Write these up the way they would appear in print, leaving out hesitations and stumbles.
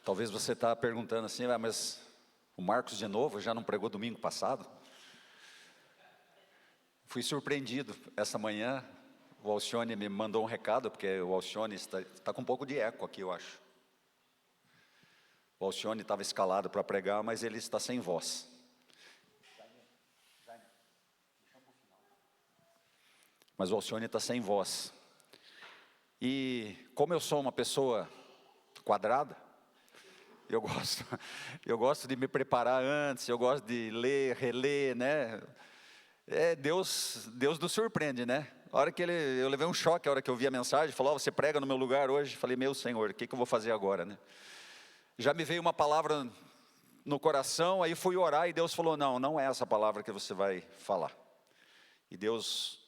Talvez você está perguntando assim, mas o Marcos de novo já não pregou domingo passado? Fui surpreendido essa manhã. O Alcione me mandou um recado, porque o Alcione está com um pouco de eco aqui, eu acho. O Alcione estava escalado para pregar, mas ele está sem voz. Mas o Alcione está sem voz. E como eu sou uma pessoa quadrada, eu gosto de me preparar antes, eu gosto de ler, reler, né? Deus nos surpreende, né? A hora que eu levei um choque, a hora que eu vi a mensagem, falou, você prega no meu lugar hoje. Falei, meu Senhor, o que eu vou fazer agora, né? Já me veio uma palavra no coração, aí fui orar e Deus falou, não é essa palavra que você vai falar. E Deus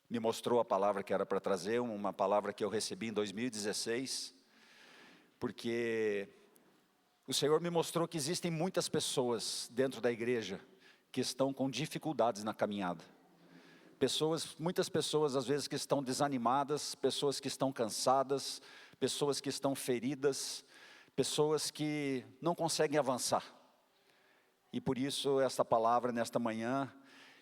me mostrou a palavra que era para trazer, uma palavra que eu recebi em 2016, porque o Senhor me mostrou que existem muitas pessoas dentro da igreja que estão com dificuldades na caminhada. Muitas pessoas às vezes que estão desanimadas, pessoas que estão cansadas, pessoas que estão feridas, pessoas que não conseguem avançar. E por isso esta palavra nesta manhã,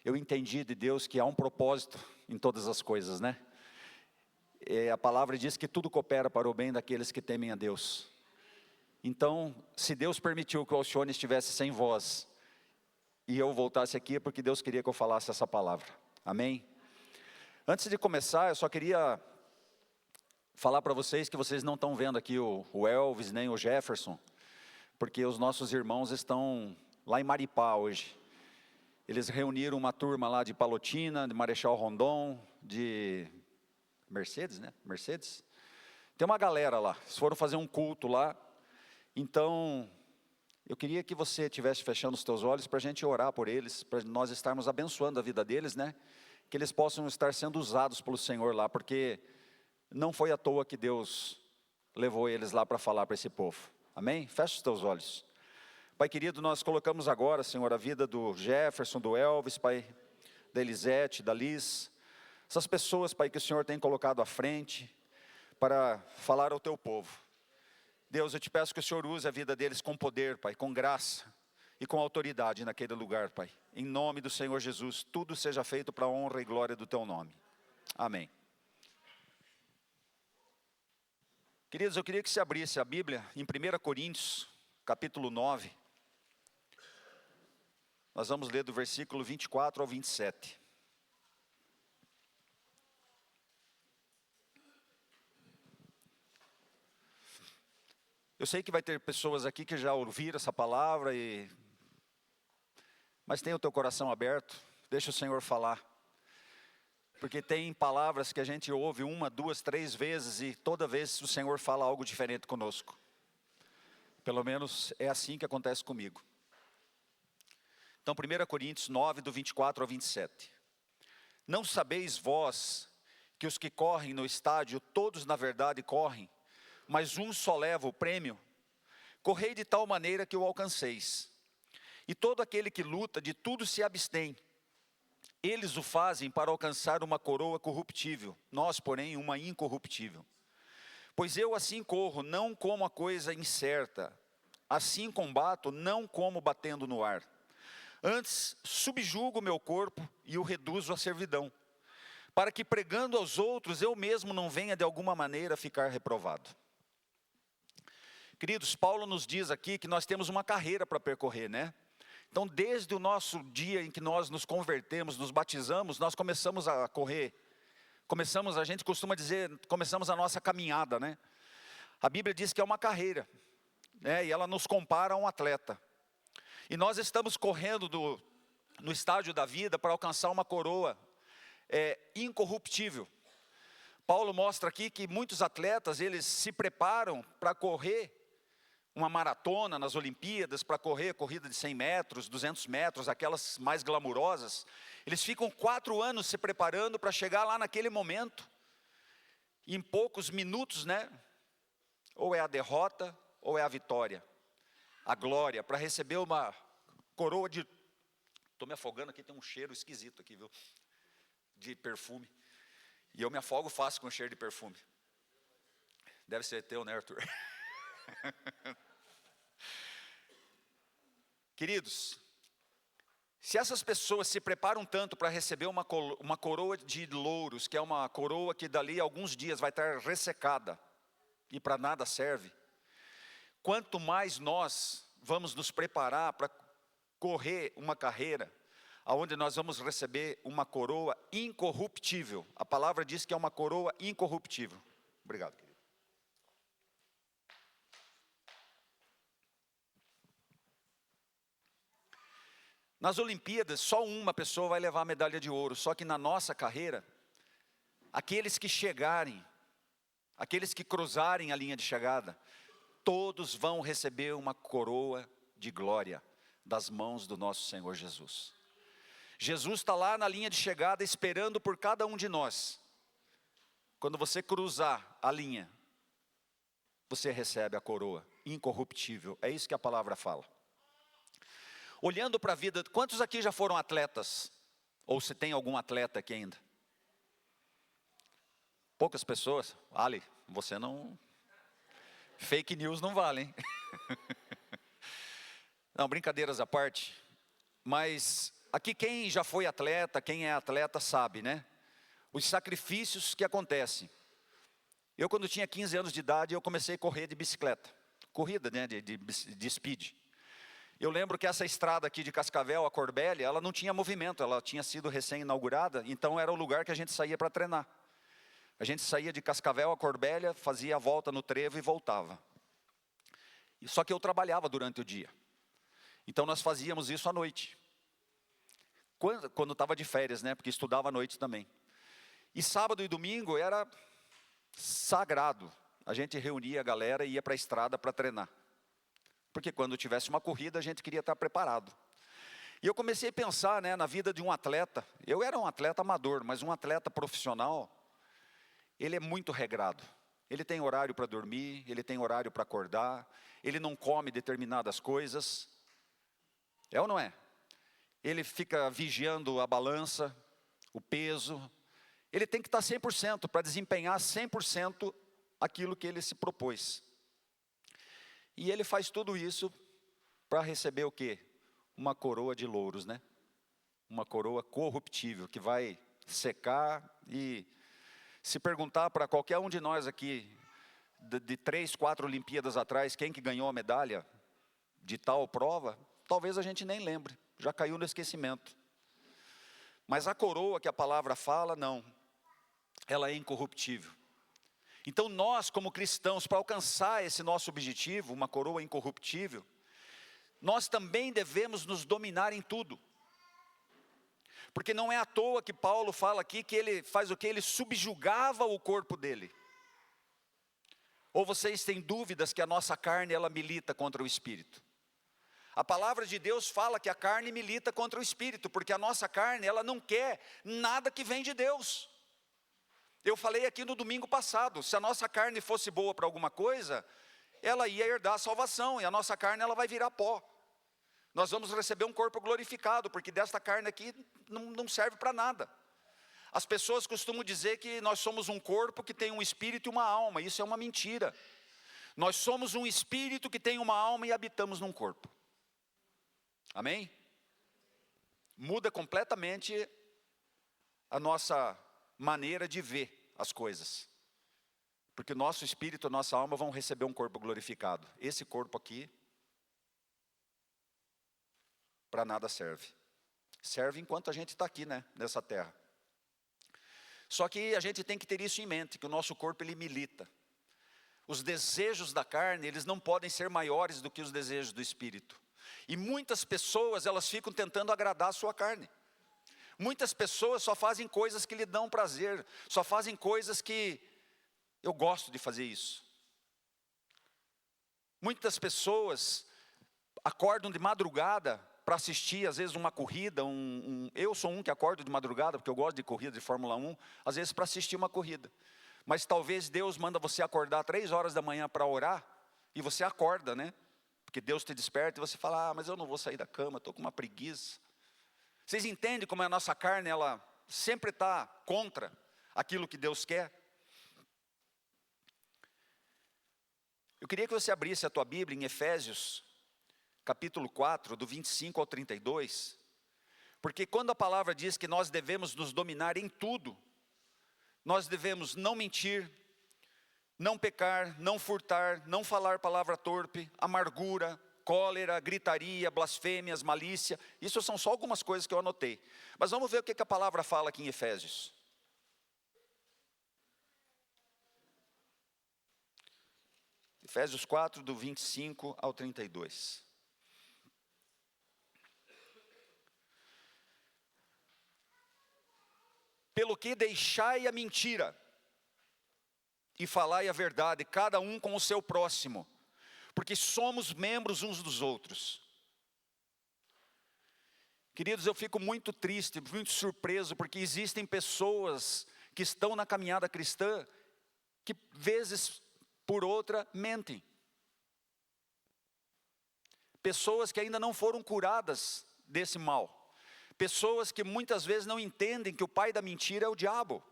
eu entendi de Deus que há um propósito em todas as coisas, né? A palavra diz que tudo coopera para o bem daqueles que temem a Deus. Então, se Deus permitiu que o Alcione estivesse sem voz, e eu voltasse aqui, é porque Deus queria que eu falasse essa palavra, amém? Antes de começar, eu só queria falar para vocês que vocês não estão vendo aqui o Elvis, nem o Jefferson, porque os nossos irmãos estão lá em Maripá hoje. Eles reuniram uma turma lá de Palotina, de Marechal Rondon, de Mercedes, né? Mercedes. Tem uma galera lá, eles foram fazer um culto lá. Então, eu queria que você estivesse fechando os teus olhos para a gente orar por eles, para nós estarmos abençoando a vida deles, né? Que eles possam estar sendo usados pelo Senhor lá, porque não foi à toa que Deus levou eles lá para falar para esse povo. Amém? Fecha os teus olhos. Pai querido, nós colocamos agora, Senhor, a vida do Jefferson, do Elvis, Pai, da Elisete, da Liz, essas pessoas, Pai, que o Senhor tem colocado à frente para falar ao teu povo. Deus, eu te peço que o Senhor use a vida deles com poder, Pai, com graça e com autoridade naquele lugar, Pai. Em nome do Senhor Jesus, tudo seja feito para a honra e glória do teu nome. Amém. Queridos, eu queria que se abrisse a Bíblia em 1 Coríntios, capítulo 9. Nós vamos ler do versículo 24 ao 27. Eu sei que vai ter pessoas aqui que já ouviram essa palavra, mas tenha o teu coração aberto, deixa o Senhor falar. Porque tem palavras que a gente ouve 1, 2, 3 vezes e toda vez o Senhor fala algo diferente conosco. Pelo menos é assim que acontece comigo. Então 1 Coríntios 9, do 24 ao 27. Não sabeis vós que os que correm no estádio, todos na verdade correm, mas um só leva o prêmio? Correi de tal maneira que o alcanceis. E todo aquele que luta, de tudo se abstém. Eles o fazem para alcançar uma coroa corruptível, nós, porém, uma incorruptível. Pois eu assim corro, não como a coisa incerta, assim combato, não como batendo no ar. Antes, subjugo o meu corpo e o reduzo à servidão, para que pregando aos outros, eu mesmo não venha de alguma maneira ficar reprovado. Queridos, Paulo nos diz aqui que nós temos uma carreira para percorrer, né? Então, desde o nosso dia em que nós nos convertemos, nos batizamos, nós começamos a correr. A gente costuma dizer, começamos a nossa caminhada, né? A Bíblia diz que é uma carreira, né? E ela nos compara a um atleta. E nós estamos correndo no estágio da vida para alcançar uma coroa incorruptível. Paulo mostra aqui que muitos atletas, eles se preparam para correr uma maratona nas Olimpíadas, para correr corrida de 100 metros, 200 metros, aquelas mais glamurosas. Eles ficam 4 anos se preparando para chegar lá naquele momento. E em poucos minutos, né? Ou é a derrota, ou é a vitória. A glória, para receber uma coroa de... Estou me afogando aqui, tem um cheiro esquisito aqui, viu? De perfume. E eu me afogo fácil com cheiro de perfume. Deve ser teu, né, Arthur? Queridos, se essas pessoas se preparam tanto para receber uma coroa de louros, que é uma coroa que dali a alguns dias vai estar ressecada e para nada serve, quanto mais nós vamos nos preparar para correr uma carreira, onde nós vamos receber uma coroa incorruptível. A palavra diz que é uma coroa incorruptível. Obrigado, querido. Nas Olimpíadas, só uma pessoa vai levar a medalha de ouro, só que na nossa carreira, aqueles que chegarem, aqueles que cruzarem a linha de chegada, todos vão receber uma coroa de glória das mãos do nosso Senhor Jesus. Jesus está lá na linha de chegada esperando por cada um de nós. Quando você cruzar a linha, você recebe a coroa incorruptível. É isso que a palavra fala. Olhando para a vida, quantos aqui já foram atletas? Ou se tem algum atleta aqui ainda? Poucas pessoas. Ali, você não... Fake news não vale, hein? Não, brincadeiras à parte. Mas aqui quem já foi atleta, quem é atleta sabe, né? Os sacrifícios que acontecem. Eu quando tinha 15 anos de idade, eu comecei a correr de bicicleta. Corrida, né, de speed. Eu lembro que essa estrada aqui de Cascavel a Corbélia, ela não tinha movimento, ela tinha sido recém-inaugurada, então era o lugar que a gente saía para treinar. A gente saía de Cascavel a Corbélia, fazia a volta no trevo e voltava. Só que eu trabalhava durante o dia. Então nós fazíamos isso à noite. Quando estava de férias, né, porque estudava à noite também. E sábado e domingo era sagrado. A gente reunia a galera e ia para a estrada para treinar. Porque quando tivesse uma corrida, a gente queria estar preparado. E eu comecei a pensar, né, na vida de um atleta. Eu era um atleta amador, mas um atleta profissional, ele é muito regrado. Ele tem horário para dormir, ele tem horário para acordar, ele não come determinadas coisas. É ou não é? Ele fica vigiando a balança, o peso. Ele tem que estar 100% para desempenhar 100% aquilo que ele se propôs. E ele faz tudo isso para receber o quê? Uma coroa de louros, né? Uma coroa corruptível, que vai secar. E se perguntar para qualquer um de nós aqui, de 3, 4 Olimpíadas atrás, quem que ganhou a medalha de tal prova, talvez a gente nem lembre, já caiu no esquecimento. Mas a coroa que a palavra fala, não, ela é incorruptível. Então nós, como cristãos, para alcançar esse nosso objetivo, uma coroa incorruptível, nós também devemos nos dominar em tudo. Porque não é à toa que Paulo fala aqui que ele faz o que? Ele subjugava o corpo dele. Ou vocês têm dúvidas que a nossa carne, ela milita contra o Espírito? A palavra de Deus fala que a carne milita contra o Espírito, porque a nossa carne, ela não quer nada que vem de Deus. Eu falei aqui no domingo passado, se a nossa carne fosse boa para alguma coisa, ela ia herdar a salvação, e a nossa carne ela vai virar pó. Nós vamos receber um corpo glorificado, porque desta carne aqui não serve para nada. As pessoas costumam dizer que nós somos um corpo que tem um espírito e uma alma, isso é uma mentira. Nós somos um espírito que tem uma alma e habitamos num corpo. Amém? Muda completamente a nossa maneira de ver as coisas. Porque o nosso espírito e a nossa alma vão receber um corpo glorificado. Esse corpo aqui, para nada serve. Serve enquanto a gente está aqui, né, nessa terra. Só que a gente tem que ter isso em mente, que o nosso corpo ele milita. Os desejos da carne, eles não podem ser maiores do que os desejos do espírito. E muitas pessoas, elas ficam tentando agradar a sua carne. Muitas pessoas só fazem coisas que lhe dão prazer, só fazem coisas que eu gosto de fazer isso. Muitas pessoas acordam de madrugada para assistir, às vezes, uma corrida. Eu sou um que acordo de madrugada, porque eu gosto de corrida de Fórmula 1, às vezes para assistir uma corrida. Mas talvez Deus manda você acordar 3 horas da manhã para orar, e você acorda, né? Porque Deus te desperta e você fala, mas eu não vou sair da cama, estou com uma preguiça. Vocês entendem como a nossa carne, ela sempre está contra aquilo que Deus quer? Eu queria que você abrisse a tua Bíblia em Efésios, capítulo 4, do 25 ao 32, porque quando a palavra diz que nós devemos nos dominar em tudo, nós devemos não mentir, não pecar, não furtar, não falar palavra torpe, amargura, cólera, gritaria, blasfêmias, malícia. Isso são só algumas coisas que eu anotei. Mas vamos ver o que a palavra fala aqui em Efésios. Efésios 4, do 25 ao 32. Pelo que deixai a mentira, e falai a verdade, cada um com o seu próximo, porque somos membros uns dos outros. Queridos, eu fico muito triste, muito surpreso, porque existem pessoas que estão na caminhada cristã, que vezes por outra mentem. Pessoas que ainda não foram curadas desse mal. Pessoas que muitas vezes não entendem que o pai da mentira é o diabo.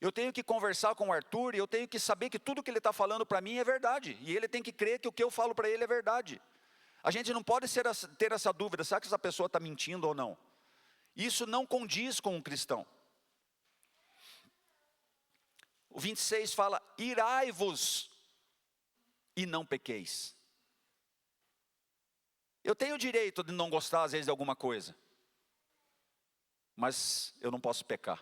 Eu tenho que conversar com o Arthur e eu tenho que saber que tudo que ele está falando para mim é verdade. E ele tem que crer que o que eu falo para ele é verdade. A gente não pode ter essa dúvida, será que essa pessoa está mentindo ou não? Isso não condiz com um cristão. O 26 fala, irai-vos e não pequeis. Eu tenho o direito de não gostar às vezes de alguma coisa, mas eu não posso pecar.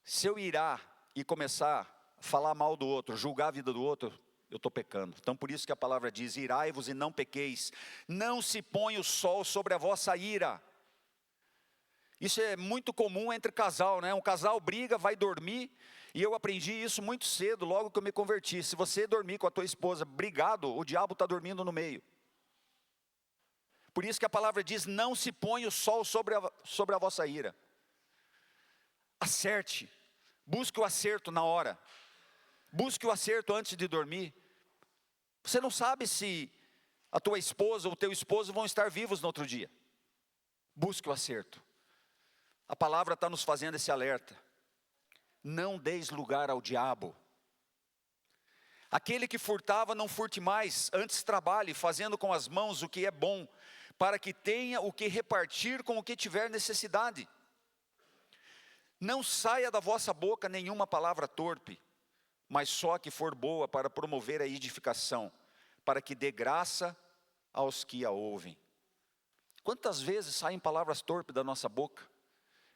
Se eu irar e começar a falar mal do outro, julgar a vida do outro, eu estou pecando. Então por isso que a palavra diz, irai-vos e não pequeis. Não se põe o sol sobre a vossa ira. Isso é muito comum entre casal, né? Um casal briga, vai dormir, e eu aprendi isso muito cedo, logo que eu me converti. Se você dormir com a tua esposa brigado, o diabo está dormindo no meio. Por isso que a palavra diz, não se põe o sol sobre a vossa ira. Acerte, busque o acerto na hora. Busque o acerto antes de dormir. Você não sabe se a tua esposa ou o teu esposo vão estar vivos no outro dia. Busque o acerto. A palavra está nos fazendo esse alerta. Não deis lugar ao diabo. Aquele que furtava, não furte mais, antes trabalhe, fazendo com as mãos o que é bom, para que tenha o que repartir com o que tiver necessidade. Não saia da vossa boca nenhuma palavra torpe, mas só que for boa para promover a edificação, para que dê graça aos que a ouvem. Quantas vezes saem palavras torpes da nossa boca?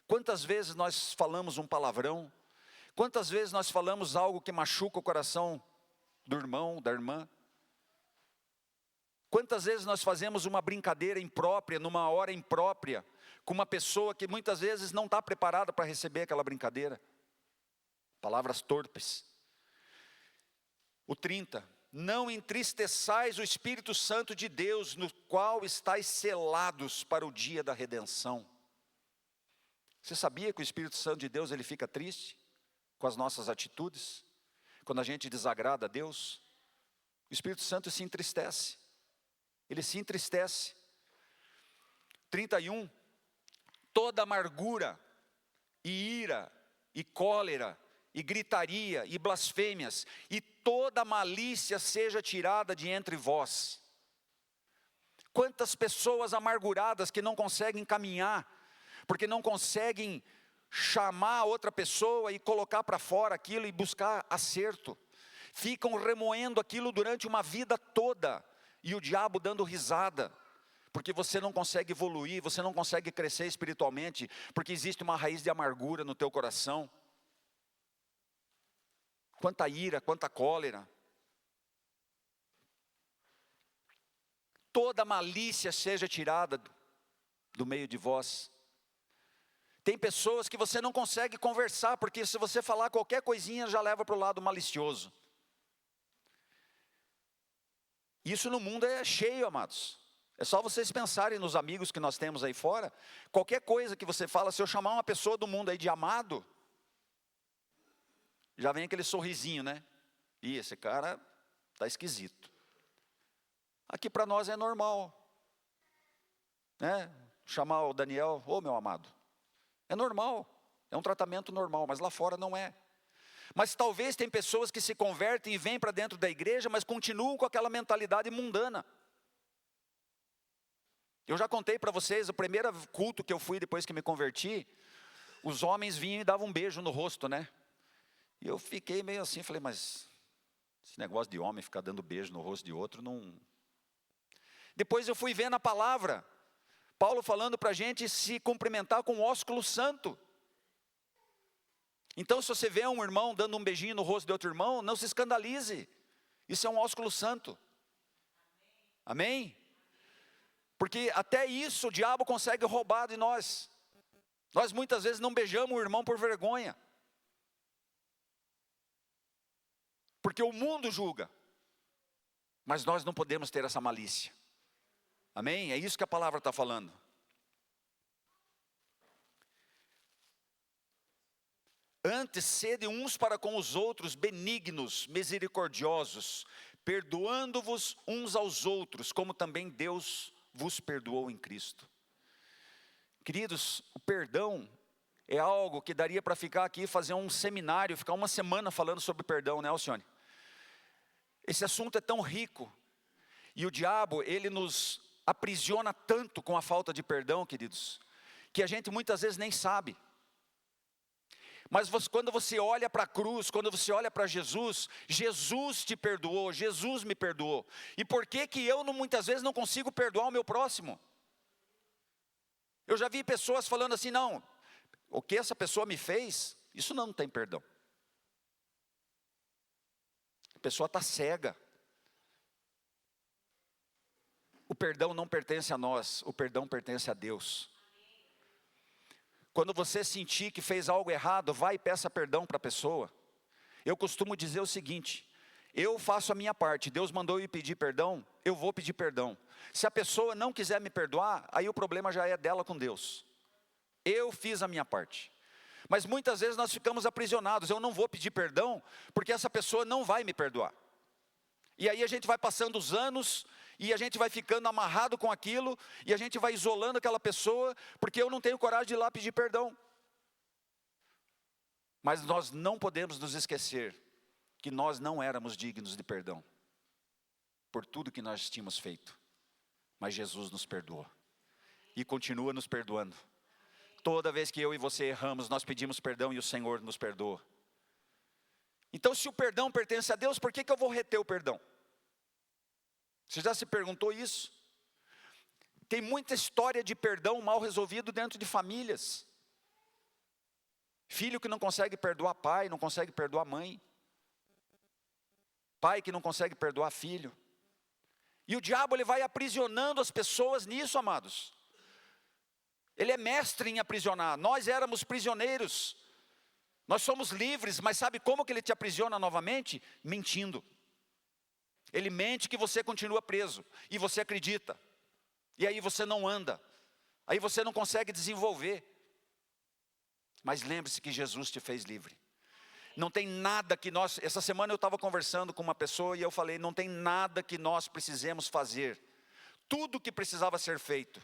Quantas vezes nós falamos um palavrão? Quantas vezes nós falamos algo que machuca o coração do irmão, da irmã? Quantas vezes nós fazemos uma brincadeira imprópria, numa hora imprópria, com uma pessoa que muitas vezes não está preparada para receber aquela brincadeira? Palavras torpes. O 30, não entristeçais o Espírito Santo de Deus, no qual estáis selados para o dia da redenção. Você sabia que o Espírito Santo de Deus, ele fica triste com as nossas atitudes? Quando a gente desagrada a Deus, o Espírito Santo se entristece. Ele se entristece. 31, toda amargura, e ira, e cólera, e gritaria, e blasfêmias, e toda malícia seja tirada de entre vós. Quantas pessoas amarguradas que não conseguem caminhar, porque não conseguem chamar outra pessoa e colocar para fora aquilo e buscar acerto. Ficam remoendo aquilo durante uma vida toda, e o diabo dando risada, porque você não consegue evoluir, você não consegue crescer espiritualmente, porque existe uma raiz de amargura no teu coração. Quanta ira, quanta cólera. Toda malícia seja tirada do meio de vós. Tem pessoas que você não consegue conversar, porque se você falar qualquer coisinha já leva para o lado malicioso. Isso no mundo é cheio, amados. É só vocês pensarem nos amigos que nós temos aí fora. Qualquer coisa que você fala, se eu chamar uma pessoa do mundo aí de amado, já vem aquele sorrisinho, né? Ih, esse cara está esquisito. Aqui para nós é normal, né? Chamar o Daniel, ô meu amado. É normal, é um tratamento normal, mas lá fora não é. Mas talvez tem pessoas que se convertem e vêm para dentro da igreja, mas continuam com aquela mentalidade mundana. Eu já contei para vocês, o primeiro culto que eu fui depois que me converti, os homens vinham e davam um beijo no rosto, né? E eu fiquei meio assim, falei, mas esse negócio de homem ficar dando beijo no rosto de outro, não... Depois eu fui ver na palavra, Paulo falando para a gente se cumprimentar com o ósculo santo. Então se você vê um irmão dando um beijinho no rosto de outro irmão, não se escandalize. Isso é um ósculo santo. Amém? Porque até isso o diabo consegue roubar de nós. Nós muitas vezes não beijamos o irmão por vergonha. Porque o mundo julga. Mas nós não podemos ter essa malícia. Amém? É isso que a palavra está falando. Antes, sede uns para com os outros benignos, misericordiosos, perdoando-vos uns aos outros, como também Deus vos perdoou em Cristo. Queridos, o perdão é algo que daria para ficar aqui e fazer um seminário, ficar uma semana falando sobre perdão, né, Alcione? Esse assunto é tão rico, e o diabo, ele nos aprisiona tanto com a falta de perdão, queridos, que a gente muitas vezes nem sabe. Mas quando você olha para a cruz, quando você olha para Jesus, Jesus te perdoou, Jesus me perdoou. E por que que eu muitas vezes não consigo perdoar o meu próximo? Eu já vi pessoas falando assim, não, o que essa pessoa me fez, isso não tem perdão. A pessoa está cega. O perdão não pertence a nós, o perdão pertence a Deus. Quando você sentir que fez algo errado, vai e peça perdão para a pessoa. Eu costumo dizer o seguinte, eu faço a minha parte, Deus mandou eu ir pedir perdão, eu vou pedir perdão. Se a pessoa não quiser me perdoar, aí o problema já é dela com Deus. Eu fiz a minha parte. Mas muitas vezes nós ficamos aprisionados, eu não vou pedir perdão, porque essa pessoa não vai me perdoar. E aí a gente vai passando os anos, e a gente vai ficando amarrado com aquilo, e a gente vai isolando aquela pessoa, porque eu não tenho coragem de ir lá pedir perdão. Mas nós não podemos nos esquecer, que nós não éramos dignos de perdão, por tudo que nós tínhamos feito. Mas Jesus nos perdoou, e continua nos perdoando. Toda vez que eu e você erramos, nós pedimos perdão e o Senhor nos perdoa. Então se o perdão pertence a Deus, por que eu vou reter o perdão? Você já se perguntou isso? Tem muita história de perdão mal resolvido dentro de famílias. Filho que não consegue perdoar pai, não consegue perdoar mãe. Pai que não consegue perdoar filho. E o diabo, ele vai aprisionando as pessoas nisso, amados. Ele é mestre em aprisionar. Nós éramos prisioneiros. Nós somos livres, mas sabe como que ele te aprisiona novamente? Mentindo. Ele mente que você continua preso, e você acredita, e aí você não anda, aí você não consegue desenvolver. Mas lembre-se que Jesus te fez livre. Não tem nada que nós, essa semana eu estava conversando com uma pessoa, e eu falei, não tem nada que nós precisemos fazer. Tudo que precisava ser feito,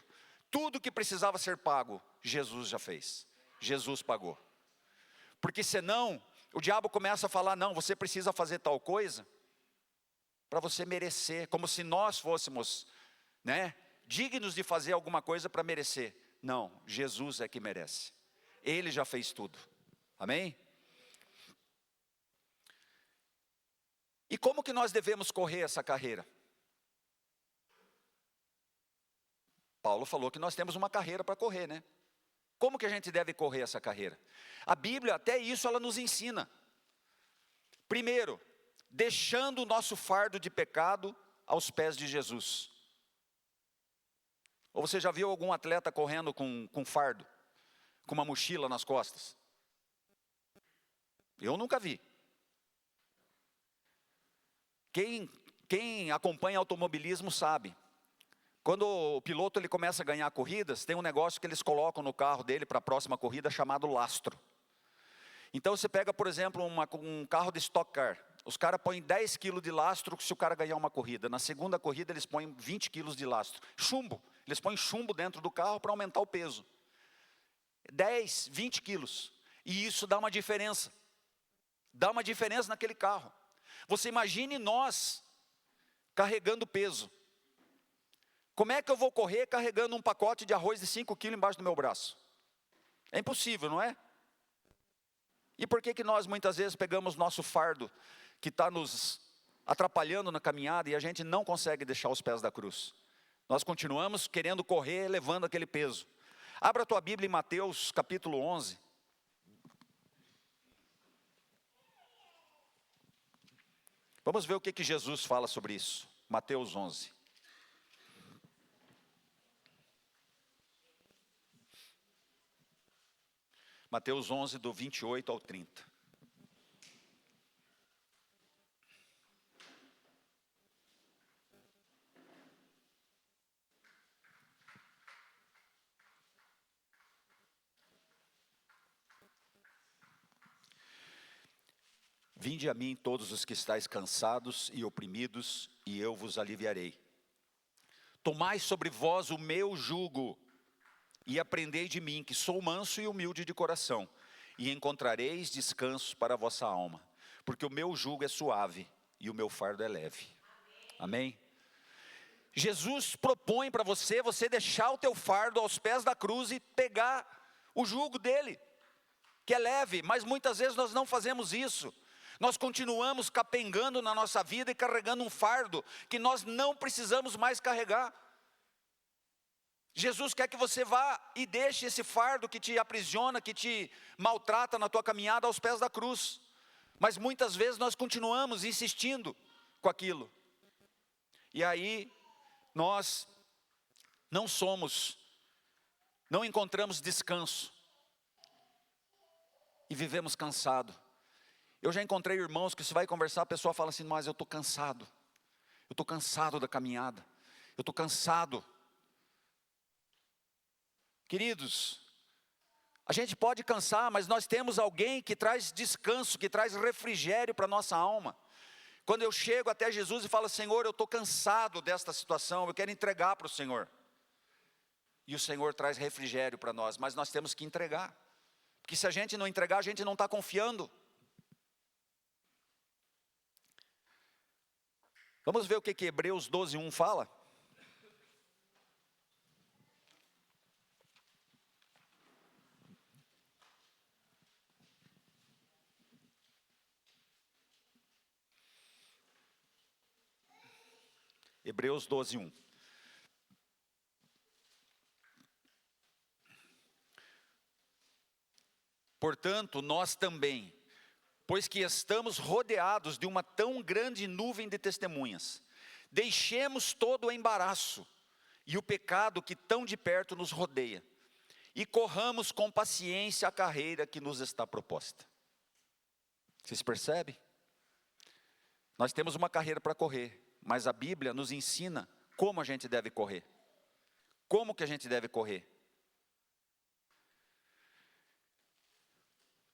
tudo que precisava ser pago, Jesus já fez, Jesus pagou. Porque senão, o diabo começa a falar, não, você precisa fazer tal coisa, para você merecer, como se nós fôssemos, né, dignos de fazer alguma coisa para merecer. Não, Jesus é que merece. Ele já fez tudo. Amém? E como que nós devemos correr essa carreira? Paulo falou que nós temos uma carreira para correr, né? Como que a gente deve correr essa carreira? A Bíblia, até isso, ela nos ensina. Primeiro, deixando o nosso fardo de pecado aos pés de Jesus. Ou você já viu algum atleta correndo com fardo? Com uma mochila nas costas? Eu nunca vi. Quem acompanha automobilismo sabe. Quando o piloto ele começa a ganhar corridas, tem um negócio que eles colocam no carro dele para a próxima corrida chamado lastro. Então você pega, por exemplo, um carro de Stock Car. Os caras põem 10 quilos de lastro se o cara ganhar uma corrida. Na segunda corrida eles põem 20 quilos de lastro. Chumbo. Eles põem chumbo dentro do carro para aumentar o peso. 10, 20 quilos. E isso dá uma diferença. Dá uma diferença naquele carro. Você imagine nós carregando peso. Como é que eu vou correr carregando um pacote de arroz de 5 quilos embaixo do meu braço? É impossível, não é? E por que nós muitas vezes pegamos nosso fardo, que está nos atrapalhando na caminhada, e a gente não consegue deixar os pés da cruz? Nós continuamos querendo correr, levando aquele peso. Abra a tua Bíblia em Mateus capítulo 11. Vamos ver o que Jesus fala sobre isso. Mateus 11. Mateus 11, do 28 ao 30. Vinde a mim todos os que estáis cansados e oprimidos, e eu vos aliviarei. Tomai sobre vós o meu jugo, e aprendei de mim, que sou manso e humilde de coração, e encontrareis descanso para a vossa alma, porque o meu jugo é suave, e o meu fardo é leve. Amém? Jesus propõe para você deixar o teu fardo aos pés da cruz e pegar o jugo dele, que é leve, mas muitas vezes nós não fazemos isso. Nós continuamos capengando na nossa vida e carregando um fardo que nós não precisamos mais carregar. Jesus quer que você vá e deixe esse fardo que te aprisiona, que te maltrata na tua caminhada aos pés da cruz. Mas muitas vezes nós continuamos insistindo com aquilo. E aí nós não encontramos descanso. E vivemos cansado. Eu já encontrei irmãos que você vai conversar, a pessoa fala assim, mas eu estou cansado. Eu estou cansado da caminhada. Eu estou cansado. Queridos, a gente pode cansar, mas nós temos alguém que traz descanso, que traz refrigério para a nossa alma. Quando eu chego até Jesus e falo, Senhor, eu estou cansado desta situação, eu quero entregar para o Senhor. E o Senhor traz refrigério para nós, mas nós temos que entregar. Porque se a gente não entregar, a gente não está confiando. Vamos ver o que Hebreus 12, 1 fala? Hebreus 12, 1. Portanto, nós também, pois que estamos rodeados de uma tão grande nuvem de testemunhas, deixemos todo o embaraço e o pecado que tão de perto nos rodeia, e corramos com paciência a carreira que nos está proposta. Vocês percebem? Nós temos uma carreira para correr, mas a Bíblia nos ensina como a gente deve correr. Como que a gente deve correr?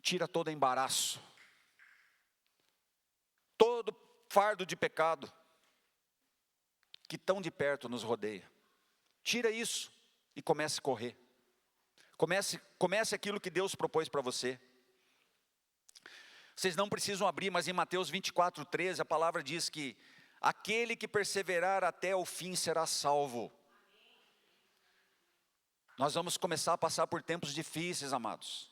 Tira todo embaraço, todo fardo de pecado que tão de perto nos rodeia. Tira isso e comece a correr. Comece aquilo que Deus propôs para você. Vocês não precisam abrir, mas em Mateus 24, 13, a palavra diz que aquele que perseverar até o fim será salvo. Nós vamos começar a passar por tempos difíceis, amados.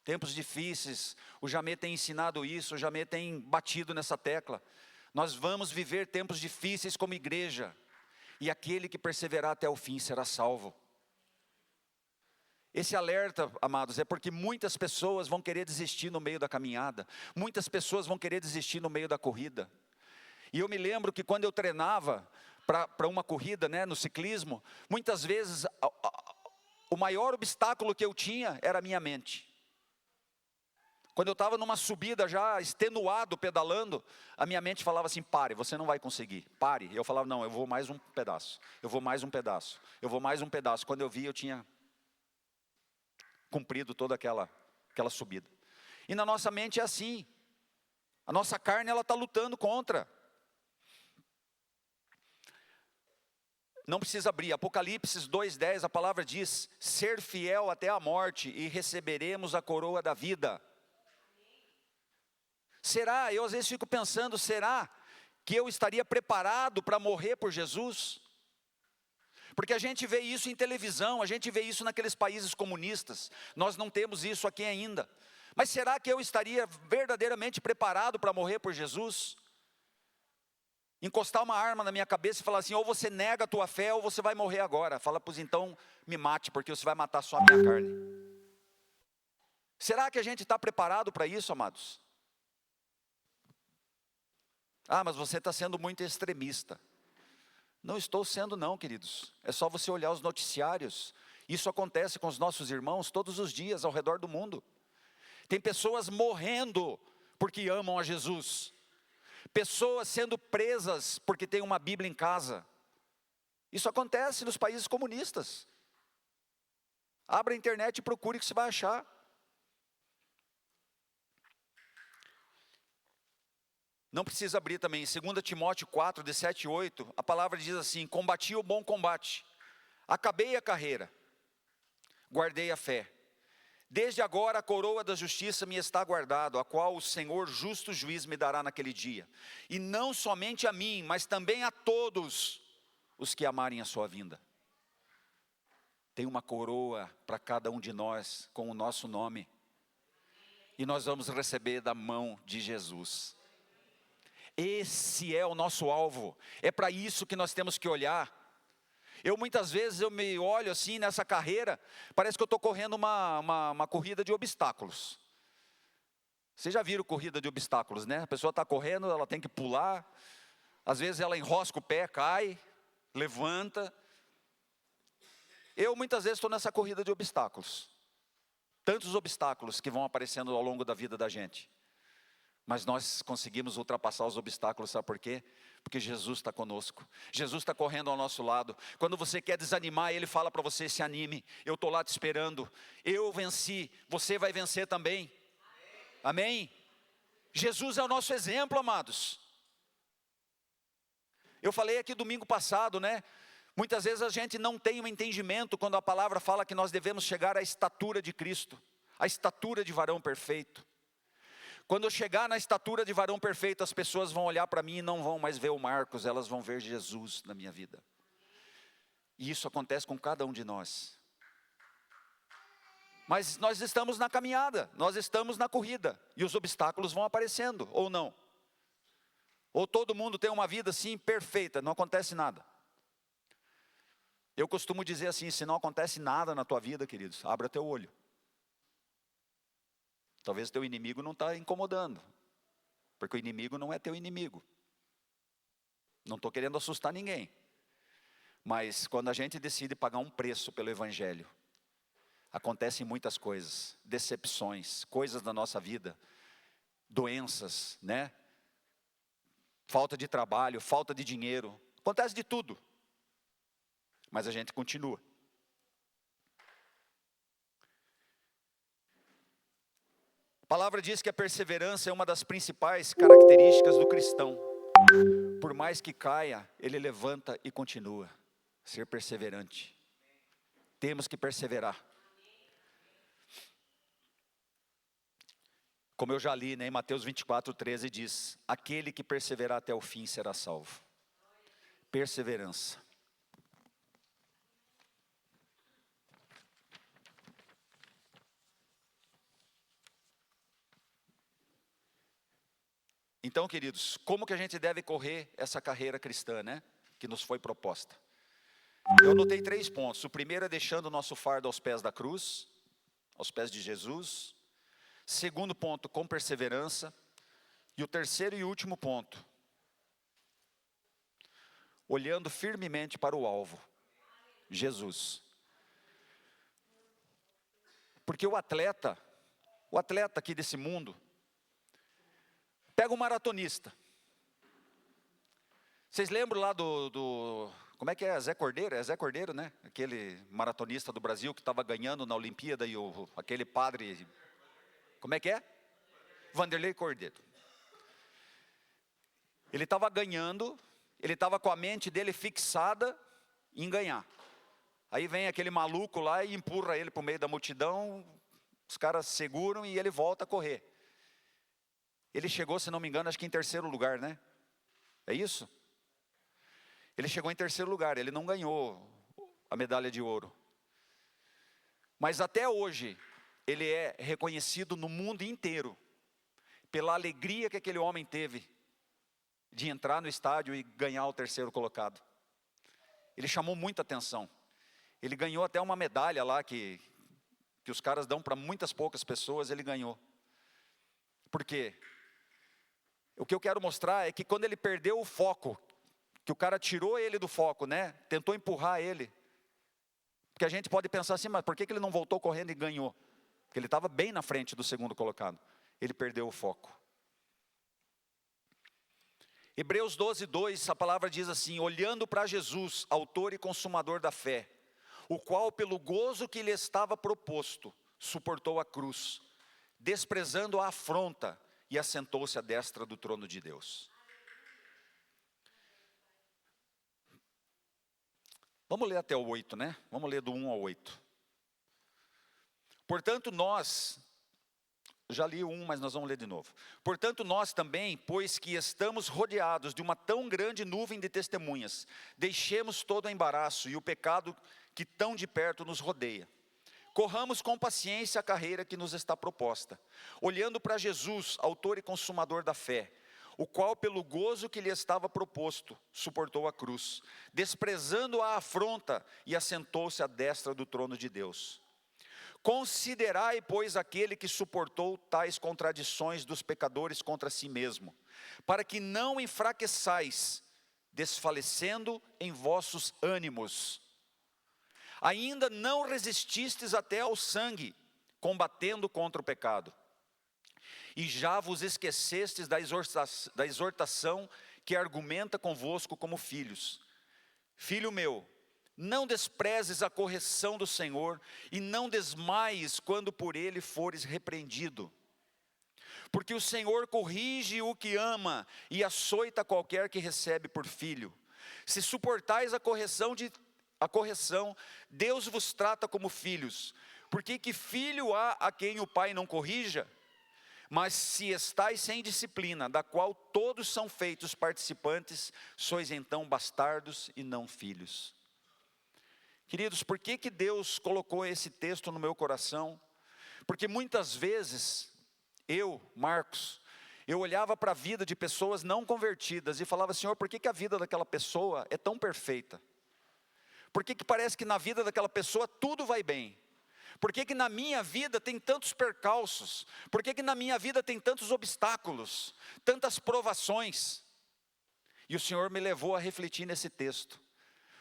Tempos difíceis. O Jamê tem ensinado isso, o Jamê tem batido nessa tecla. Nós vamos viver tempos difíceis como igreja. E aquele que perseverar até o fim será salvo. Esse alerta, amados, é porque muitas pessoas vão querer desistir no meio da caminhada. Muitas pessoas vão querer desistir no meio da corrida. E eu me lembro que quando eu treinava para uma corrida, no ciclismo, muitas vezes o maior obstáculo que eu tinha era a minha mente. Quando eu estava numa subida já extenuado, pedalando, a minha mente falava assim, pare, você não vai conseguir, pare. E eu falava, não, eu vou mais um pedaço, eu vou mais um pedaço, eu vou mais um pedaço. Quando eu vi, eu tinha cumprido toda aquela subida. E na nossa mente é assim, a nossa carne ela está lutando contra. Não precisa abrir, Apocalipse 2:10, a palavra diz, ser fiel até a morte e receberemos a coroa da vida. Será? Eu às vezes fico pensando, será que eu estaria preparado para morrer por Jesus? Porque a gente vê isso em televisão, a gente vê isso naqueles países comunistas. Nós não temos isso aqui ainda. Mas será que eu estaria verdadeiramente preparado para morrer por Jesus? Encostar uma arma na minha cabeça e falar assim, ou você nega a tua fé ou você vai morrer agora. Fala, pois então me mate, porque você vai matar só a minha carne. Será que a gente está preparado para isso, amados? Ah, mas você está sendo muito extremista. Não estou sendo não, queridos. É só você olhar os noticiários. Isso acontece com os nossos irmãos todos os dias ao redor do mundo. Tem pessoas morrendo porque amam a Jesus. Pessoas sendo presas porque tem uma Bíblia em casa. Isso acontece nos países comunistas. Abra a internet e procure que você vai achar. Não precisa abrir também, em 2 Timóteo 4, de 7 e 8, a palavra diz assim, combati o bom combate, acabei a carreira, guardei a fé. Desde agora a coroa da justiça me está guardado, a qual o Senhor justo juiz me dará naquele dia. E não somente a mim, mas também a todos os que amarem a sua vinda. Tem uma coroa para cada um de nós, com o nosso nome. E nós vamos receber da mão de Jesus. Esse é o nosso alvo, é para isso que nós temos que olhar. Muitas vezes eu me olho assim nessa carreira, parece que eu estou correndo uma corrida de obstáculos. Vocês já viram corrida de obstáculos, né? A pessoa está correndo, ela tem que pular, às vezes ela enrosca o pé, cai, levanta. Eu muitas vezes estou nessa corrida de obstáculos. Tantos obstáculos que vão aparecendo ao longo da vida da gente. Mas nós conseguimos ultrapassar os obstáculos, sabe por quê? Porque Jesus está conosco, Jesus está correndo ao nosso lado. Quando você quer desanimar, Ele fala para você, se anime, eu estou lá te esperando, eu venci, você vai vencer também, amém? Jesus é o nosso exemplo, amados. Eu falei aqui domingo passado, né? Muitas vezes a gente não tem um entendimento quando a palavra fala que nós devemos chegar à estatura de Cristo, à estatura de varão perfeito. Quando eu chegar na estatura de varão perfeito, as pessoas vão olhar para mim e não vão mais ver o Marcos, elas vão ver Jesus na minha vida. E isso acontece com cada um de nós. Mas nós estamos na caminhada, nós estamos na corrida, e os obstáculos vão aparecendo, ou não? Ou todo mundo tem uma vida assim perfeita, não acontece nada. Eu costumo dizer assim, se não acontece nada na tua vida, queridos, abra teu olho. Talvez teu inimigo não está incomodando, porque o inimigo não é teu inimigo. Não estou querendo assustar ninguém. Mas quando a gente decide pagar um preço pelo Evangelho, acontecem muitas coisas, decepções, coisas da nossa vida, doenças, né? Falta de trabalho, falta de dinheiro, acontece de tudo. Mas a gente continua. A palavra diz que a perseverança é uma das principais características do cristão. Por mais que caia, ele levanta e continua. Ser perseverante. Temos que perseverar. Como eu já li, né, em Mateus 24:13 diz, aquele que perseverar até o fim será salvo. Perseverança. Então, queridos, como que a gente deve correr essa carreira cristã, né? Que nos foi proposta. Eu anotei 3 pontos. O primeiro é deixando o nosso fardo aos pés da cruz, aos pés de Jesus. Segundo ponto, com perseverança. E o terceiro e último ponto, olhando firmemente para o alvo, Jesus. Porque o atleta aqui desse mundo, pega um maratonista. Vocês lembram lá como é que é? Zé Cordeiro? É Zé Cordeiro, né? Aquele maratonista do Brasil que estava ganhando na Olimpíada e aquele padre... Como é que é? Vanderlei Cordeiro. Ele estava ganhando, ele estava com a mente dele fixada em ganhar. Aí vem aquele maluco lá e empurra ele para o meio da multidão, os caras seguram e ele volta a correr. Ele chegou, se não me engano, acho que em terceiro lugar, né? É isso? Ele chegou em terceiro lugar, ele não ganhou a medalha de ouro. Mas até hoje, ele é reconhecido no mundo inteiro, pela alegria que aquele homem teve, de entrar no estádio e ganhar o terceiro colocado. Ele chamou muita atenção. Ele ganhou até uma medalha lá, que os caras dão para muitas poucas pessoas, ele ganhou. Por quê? O que eu quero mostrar é que quando ele perdeu o foco, que o cara tirou ele do foco, né? Tentou empurrar ele. Porque a gente pode pensar assim, mas por que ele não voltou correndo e ganhou? Porque ele estava bem na frente do segundo colocado. Ele perdeu o foco. Hebreus 12:2, a palavra diz assim: olhando para Jesus, autor e consumador da fé, o qual pelo gozo que lhe estava proposto, suportou a cruz, desprezando a afronta, e assentou-se à destra do trono de Deus. Vamos ler até o 8, né? Vamos ler do 1 ao 8. Portanto nós, já li o 1, mas nós vamos ler de novo. Portanto nós também, pois que estamos rodeados de uma tão grande nuvem de testemunhas, deixemos todo o embaraço e o pecado que tão de perto nos rodeia. Corramos com paciência a carreira que nos está proposta, olhando para Jesus, autor e consumador da fé, o qual pelo gozo que lhe estava proposto, suportou a cruz, desprezando a afronta, e assentou-se à destra do trono de Deus. Considerai, pois, aquele que suportou tais contradições dos pecadores contra si mesmo, para que não enfraqueçais, desfalecendo em vossos ânimos. Ainda não resististes até ao sangue, combatendo contra o pecado. E já vos esquecestes da exortação que argumenta convosco como filhos. Filho meu, não desprezes a correção do Senhor, e não desmaies quando por ele fores repreendido. Porque o Senhor corrige o que ama, e açoita qualquer que recebe por filho. Se suportais a correção, Deus vos trata como filhos. Porque que filho há a quem o pai não corrija? Mas se estais sem disciplina, da qual todos são feitos participantes, sois então bastardos e não filhos. Queridos, por que Deus colocou esse texto no meu coração? Porque muitas vezes, Marcos, eu olhava para a vida de pessoas não convertidas e falava: Senhor, por que a vida daquela pessoa é tão perfeita? Por que parece que na vida daquela pessoa tudo vai bem? Por que na minha vida tem tantos percalços? Por que na minha vida tem tantos obstáculos, tantas provações? E o Senhor me levou a refletir nesse texto.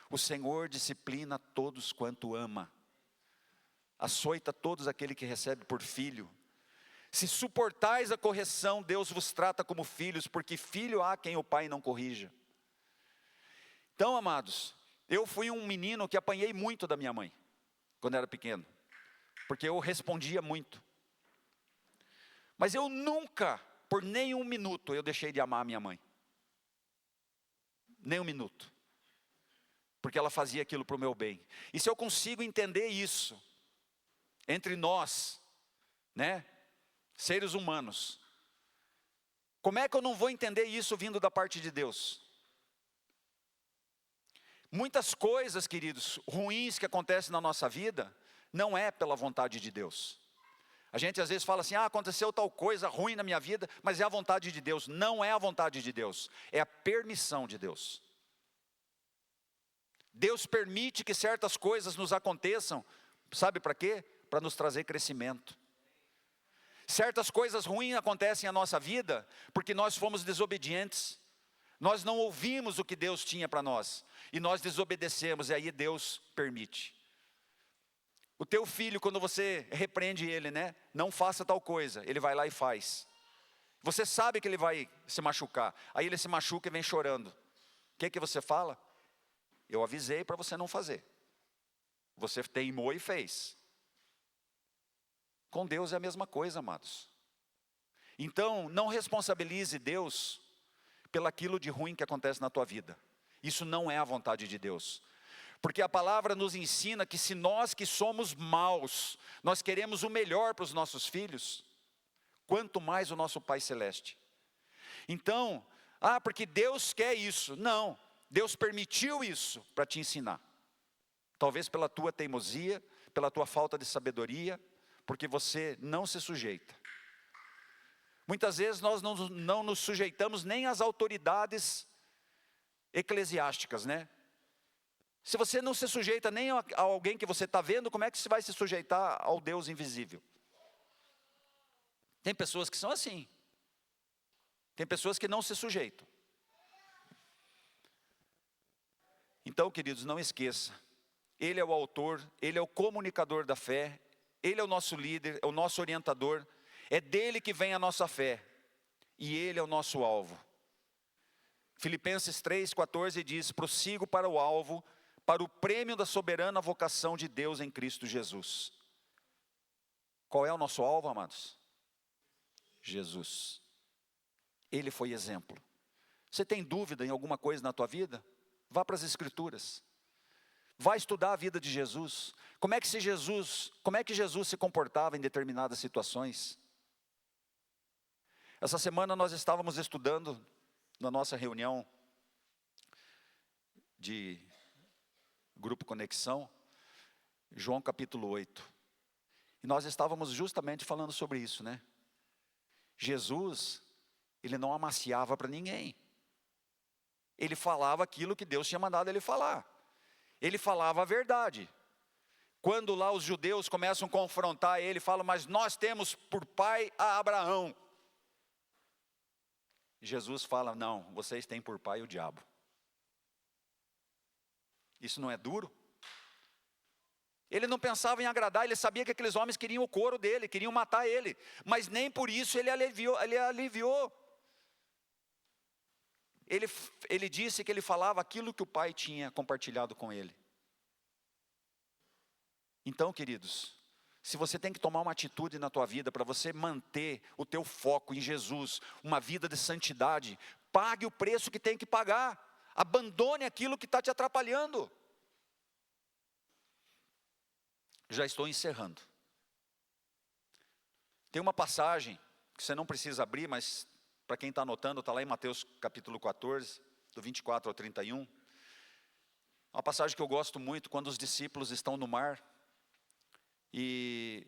O Senhor disciplina todos quanto ama, açoita todos aquele que recebe por filho. Se suportais a correção, Deus vos trata como filhos, porque filho há quem o pai não corrija. Então, amados, eu fui um menino que apanhei muito da minha mãe, quando era pequeno, porque eu respondia muito. Mas eu nunca, por nenhum minuto, eu deixei de amar a minha mãe. Nem um minuto. Porque ela fazia aquilo para o meu bem. E se eu consigo entender isso, entre nós, né, seres humanos, como é que eu não vou entender isso vindo da parte de Deus? Muitas coisas, queridos, ruins que acontecem na nossa vida, não é pela vontade de Deus. A gente às vezes fala assim: aconteceu tal coisa ruim na minha vida, mas é a vontade de Deus. Não é a vontade de Deus, é a permissão de Deus. Deus permite que certas coisas nos aconteçam, sabe para quê? Para nos trazer crescimento. Certas coisas ruins acontecem na nossa vida, porque nós fomos desobedientes. Nós não ouvimos o que Deus tinha para nós, e nós desobedecemos, e aí Deus permite. O teu filho, quando você repreende ele, né? Não faça tal coisa, ele vai lá e faz. Você sabe que ele vai se machucar, aí ele se machuca e vem chorando. O que você fala? Eu avisei para você não fazer. Você teimou e fez. Com Deus é a mesma coisa, amados. Então, não responsabilize Deus pelaquilo de ruim que acontece na tua vida. Isso não é a vontade de Deus. Porque a palavra nos ensina que se nós que somos maus, nós queremos o melhor para os nossos filhos, quanto mais o nosso Pai Celeste. Então, porque Deus quer isso. Não, Deus permitiu isso para te ensinar. Talvez pela tua teimosia, pela tua falta de sabedoria, porque você não se sujeita. Muitas vezes nós não nos sujeitamos nem às autoridades eclesiásticas, né? Se você não se sujeita nem a alguém que você está vendo, como é que você vai se sujeitar ao Deus invisível? Tem pessoas que são assim. Tem pessoas que não se sujeitam. Então, queridos, não esqueça. Ele é o autor, Ele é o comunicador da fé, Ele é o nosso líder, é o nosso orientador. É dele que vem a nossa fé. E Ele é o nosso alvo. Filipenses 3,14 diz: prossigo para o alvo, para o prêmio da soberana vocação de Deus em Cristo Jesus. Qual é o nosso alvo, amados? Jesus. Ele foi exemplo. Você tem dúvida em alguma coisa na tua vida? Vá para as Escrituras. Vá estudar a vida de Jesus. Como é que Jesus se comportava em determinadas situações? Essa semana nós estávamos estudando na nossa reunião de Grupo Conexão, João capítulo 8. E nós estávamos justamente falando sobre isso, né? Jesus, Ele não amaciava para ninguém. Ele falava aquilo que Deus tinha mandado Ele falar. Ele falava a verdade. Quando lá os judeus começam a confrontar Ele, falam: mas nós temos por pai a Abraão. Jesus fala: não, vocês têm por pai o diabo. Isso não é duro? Ele não pensava em agradar, ele sabia que aqueles homens queriam o couro dele, queriam matar ele, mas nem por isso ele aliviou. Ele disse que ele falava aquilo que o pai tinha compartilhado com ele. Então, queridos, se você tem que tomar uma atitude na tua vida para você manter o teu foco em Jesus, uma vida de santidade, pague o preço que tem que pagar. Abandone aquilo que está te atrapalhando. Já estou encerrando. Tem uma passagem que você não precisa abrir, mas para quem está anotando, está lá em Mateus capítulo 14, do 24 ao 31. Uma passagem que eu gosto muito, quando os discípulos estão no mar, e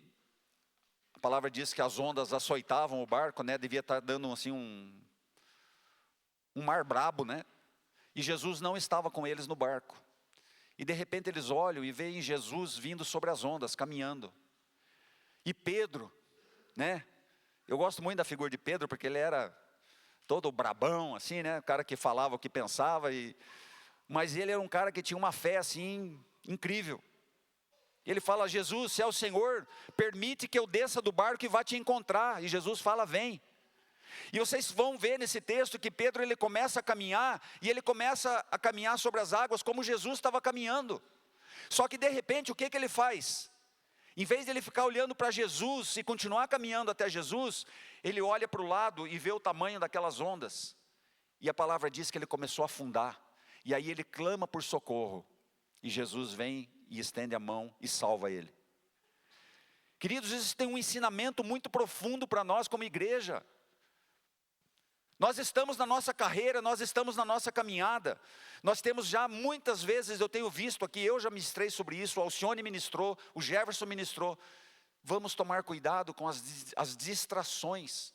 a palavra diz que as ondas açoitavam o barco, né? Devia estar dando assim um mar brabo, né? E Jesus não estava com eles no barco. E de repente eles olham e veem Jesus vindo sobre as ondas, caminhando. E Pedro, né? Eu gosto muito da figura de Pedro, porque ele era todo brabão, assim, né? O cara que falava o que pensava, mas ele era um cara que tinha uma fé, assim, incrível. Ele fala: Jesus, se é o Senhor, permite que eu desça do barco e vá te encontrar. E Jesus fala: vem. E vocês vão ver nesse texto que Pedro, ele começa a caminhar, e ele começa a caminhar sobre as águas como Jesus estava caminhando. Só que de repente, o que ele faz? Em vez de ele ficar olhando para Jesus e continuar caminhando até Jesus, ele olha para o lado e vê o tamanho daquelas ondas. E a palavra diz que ele começou a afundar. E aí ele clama por socorro. E Jesus vem e estende a mão e salva ele. Queridos, isso tem um ensinamento muito profundo para nós como igreja. Nós estamos na nossa carreira, nós estamos na nossa caminhada. Nós temos já muitas vezes, eu tenho visto aqui, eu já ministrei sobre isso, o Alcione ministrou, o Jefferson ministrou. Vamos tomar cuidado com as distrações.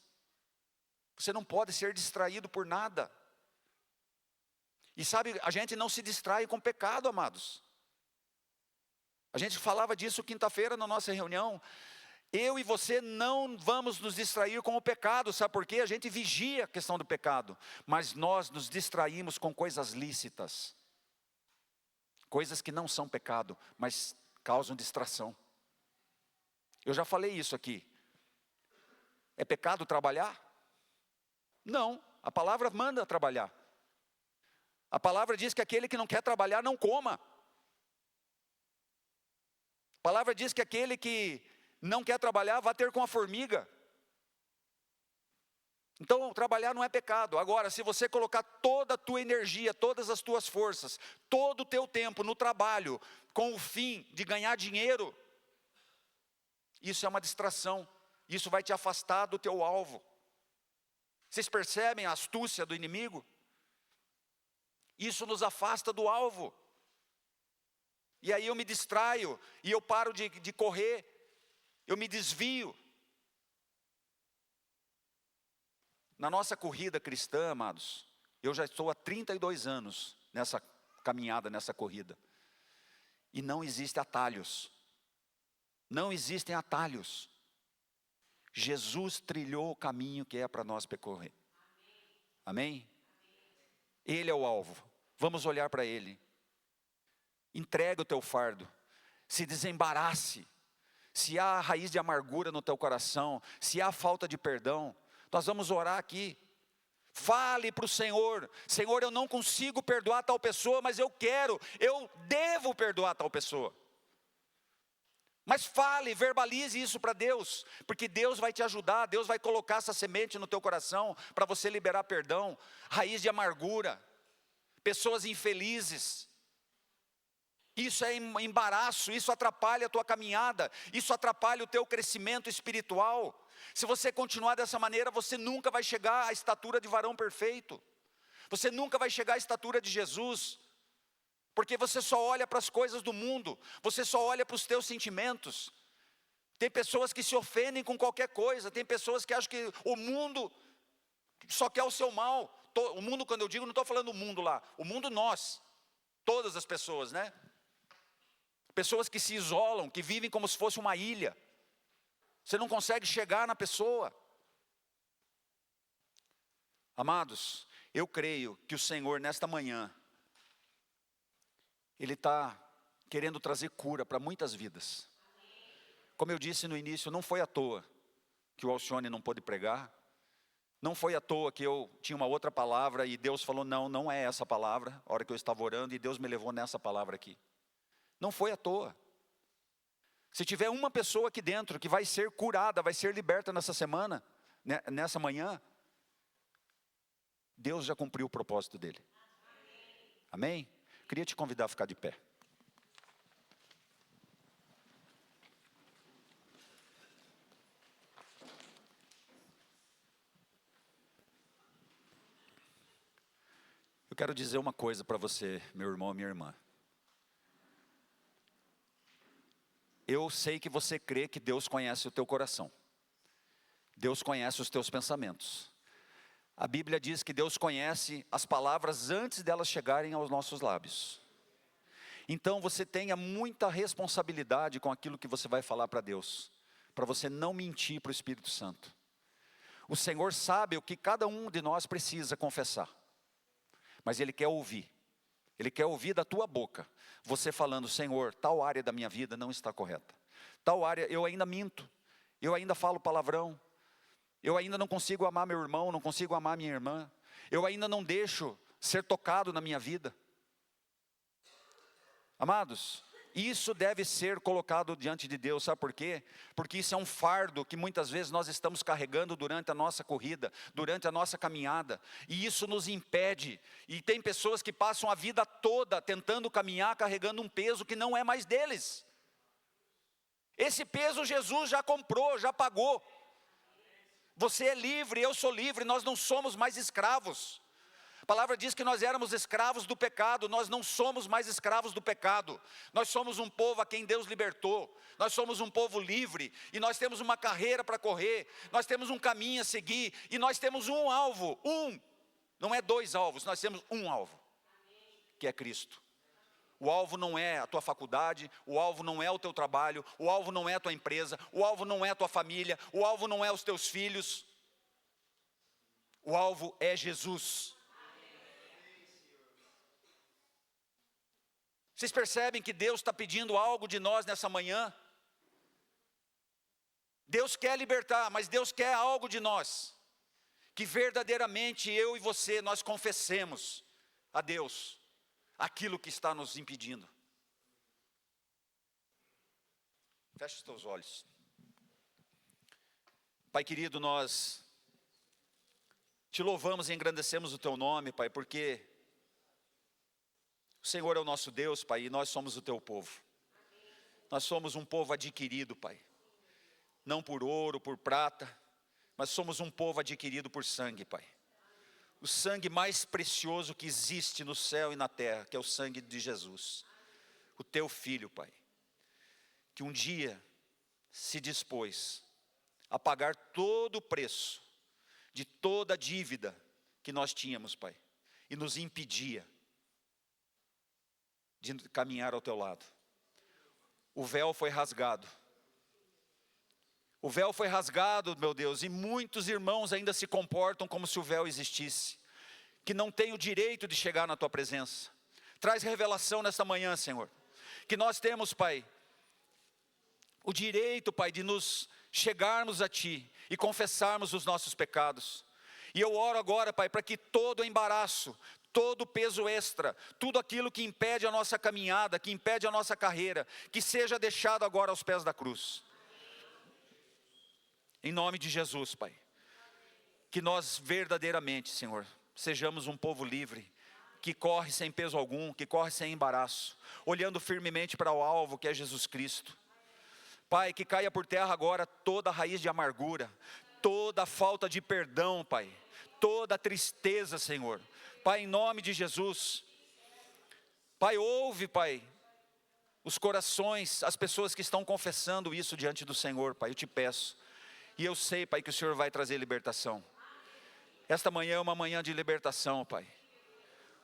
Você não pode ser distraído por nada. E sabe, a gente não se distrai com pecado, amados. A gente falava disso quinta-feira na nossa reunião. Eu e você não vamos nos distrair com o pecado, sabe por quê? A gente vigia a questão do pecado, mas nós nos distraímos com coisas lícitas, coisas que não são pecado, mas causam distração. Eu já falei isso aqui. É pecado trabalhar? Não, a palavra manda trabalhar. A palavra diz que aquele que não quer trabalhar, não coma. A palavra diz que aquele que não quer trabalhar, vai ter com a formiga. Então, trabalhar não é pecado. Agora, se você colocar toda a tua energia, todas as tuas forças, todo o teu tempo no trabalho, com o fim de ganhar dinheiro, isso é uma distração. Isso vai te afastar do teu alvo. Vocês percebem a astúcia do inimigo? Isso nos afasta do alvo. E aí eu me distraio, e eu paro de correr, eu me desvio. Na nossa corrida cristã, amados, eu já estou há 32 anos nessa caminhada, nessa corrida. E não existem atalhos. Não existem atalhos. Jesus trilhou o caminho que é para nós percorrer. Amém? Ele é o alvo. Vamos olhar para Ele. Entrega o teu fardo. Se desembarace. Se há raiz de amargura no teu coração, se há falta de perdão, nós vamos orar aqui. Fale para o Senhor: Senhor, eu não consigo perdoar tal pessoa, mas eu devo perdoar tal pessoa. Mas fale, verbalize isso para Deus, porque Deus vai te ajudar, Deus vai colocar essa semente no teu coração, para você liberar perdão. Raiz de amargura, pessoas infelizes, isso é embaraço, isso atrapalha a tua caminhada, isso atrapalha o teu crescimento espiritual. Se você continuar dessa maneira, você nunca vai chegar à estatura de varão perfeito, você nunca vai chegar à estatura de Jesus, porque você só olha para as coisas do mundo, você só olha para os teus sentimentos. Tem pessoas que se ofendem com qualquer coisa, tem pessoas que acham que o mundo só quer o seu mal. O mundo, quando eu digo, não estou falando o mundo lá, o mundo nós, todas as pessoas, né? Pessoas que se isolam, que vivem como se fosse uma ilha. Você não consegue chegar na pessoa. Amados, eu creio que o Senhor nesta manhã, Ele está querendo trazer cura para muitas vidas. Como eu disse no início, não foi à toa que o Alcione não pôde pregar. Não foi à toa que eu tinha uma outra palavra e Deus falou: não, não é essa palavra, a hora que eu estava orando, e Deus me levou nessa palavra aqui. Não foi à toa. Se tiver uma pessoa aqui dentro que vai ser curada, vai ser liberta nessa semana, nessa manhã, Deus já cumpriu o propósito dele. Amém? Queria te convidar a ficar de pé. Eu quero dizer uma coisa para você, meu irmão e minha irmã. Eu sei que você crê que Deus conhece o teu coração. Deus conhece os teus pensamentos. A Bíblia diz que Deus conhece as palavras antes delas chegarem aos nossos lábios. Então você tenha muita responsabilidade com aquilo que você vai falar para Deus, para você não mentir para o Espírito Santo. O Senhor sabe o que cada um de nós precisa confessar, mas Ele quer ouvir. Ele quer ouvir da tua boca, você falando: Senhor, tal área da minha vida não está correta. Tal área eu ainda minto, eu ainda falo palavrão, eu ainda não consigo amar meu irmão, não consigo amar minha irmã, eu ainda não deixo ser tocado na minha vida. Amados, isso deve ser colocado diante de Deus, sabe por quê? Porque isso é um fardo que muitas vezes nós estamos carregando durante a nossa corrida, durante a nossa caminhada, e isso nos impede. E tem pessoas que passam a vida toda tentando caminhar, carregando um peso que não é mais deles. Esse peso Jesus já comprou, já pagou. Você é livre, eu sou livre, nós não somos mais escravos. A palavra diz que nós éramos escravos do pecado, nós não somos mais escravos do pecado. Nós somos um povo a quem Deus libertou, nós somos um povo livre, e nós temos uma carreira para correr, nós temos um caminho a seguir, e nós temos um alvo, não é dois alvos, nós temos um alvo, que é Cristo. O alvo não é a tua faculdade, o alvo não é o teu trabalho, o alvo não é a tua empresa, o alvo não é a tua família, o alvo não é os teus filhos, o alvo é Jesus. Vocês percebem que Deus está pedindo algo de nós nessa manhã? Deus quer libertar, mas Deus quer algo de nós, que verdadeiramente eu e você, nós confessemos a Deus aquilo que está nos impedindo. Feche os teus olhos. Pai querido, nós te louvamos e engrandecemos o teu nome, Pai, porque o Senhor é o nosso Deus, Pai, e nós somos o teu povo. Nós somos um povo adquirido, Pai, não por ouro, por prata, mas somos um povo adquirido por sangue, Pai. O sangue mais precioso que existe no céu e na terra, que é o sangue de Jesus, o teu Filho, Pai, que um dia se dispôs a pagar todo o preço de toda a dívida que nós tínhamos, Pai, e nos impedia de caminhar ao teu lado. O véu foi rasgado. O véu foi rasgado, meu Deus, e muitos irmãos ainda se comportam como se o véu existisse, que não têm o direito de chegar na tua presença. Traz revelação nesta manhã, Senhor, que nós temos, Pai, o direito, Pai, de nos chegarmos a Ti e confessarmos os nossos pecados. E eu oro agora, Pai, para que todo embaraço, todo o peso extra, tudo aquilo que impede a nossa caminhada, que impede a nossa carreira, que seja deixado agora aos pés da cruz. Em nome de Jesus, Pai, que nós verdadeiramente, Senhor, sejamos um povo livre, que corre sem peso algum, que corre sem embaraço, olhando firmemente para o alvo que é Jesus Cristo. Pai, que caia por terra agora toda a raiz de amargura, toda a falta de perdão, Pai, toda a tristeza, Senhor. Pai, em nome de Jesus, Pai, ouve, Pai, os corações, as pessoas que estão confessando isso diante do Senhor, Pai, eu te peço. E eu sei, Pai, que o Senhor vai trazer libertação. Esta manhã é uma manhã de libertação, Pai.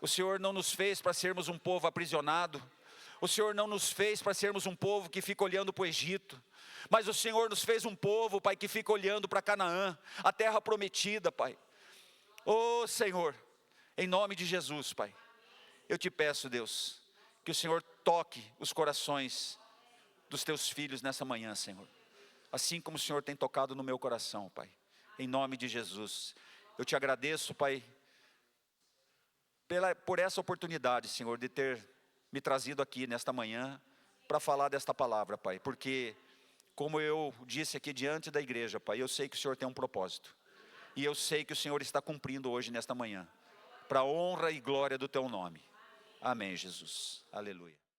O Senhor não nos fez para sermos um povo aprisionado. O Senhor não nos fez para sermos um povo que fica olhando para o Egito. Mas o Senhor nos fez um povo, Pai, que fica olhando para Canaã, a terra prometida, Pai. Oh, Senhor, em nome de Jesus, Pai, eu te peço, Deus, que o Senhor toque os corações dos teus filhos nessa manhã, Senhor. Assim como o Senhor tem tocado no meu coração, Pai. Em nome de Jesus. Eu te agradeço, Pai, por essa oportunidade, Senhor, de ter me trazido aqui nesta manhã para falar desta palavra, Pai. Porque, como eu disse aqui diante da igreja, Pai, eu sei que o Senhor tem um propósito. E eu sei que o Senhor está cumprindo hoje nesta manhã, para a honra e glória do teu nome. Amém, Jesus. Aleluia.